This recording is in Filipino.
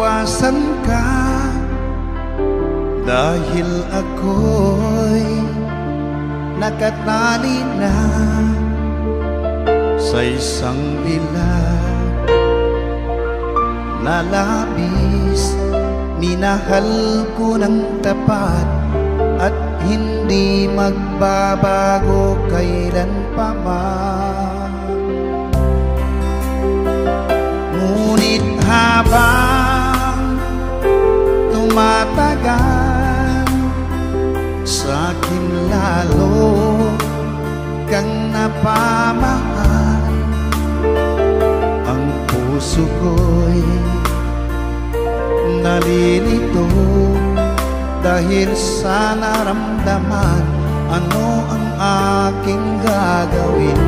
iwasan ka, dahil ako'y nakatali na sa isang bilag na labis. Minahal ko ng tapat at hindi magbabago kailan pa man. Ngunit habang tumatagal, sa'kin lalo kang napamahal. Ang puso ko'y nalilito dahil sa naramdaman. Ano ang aking gagawin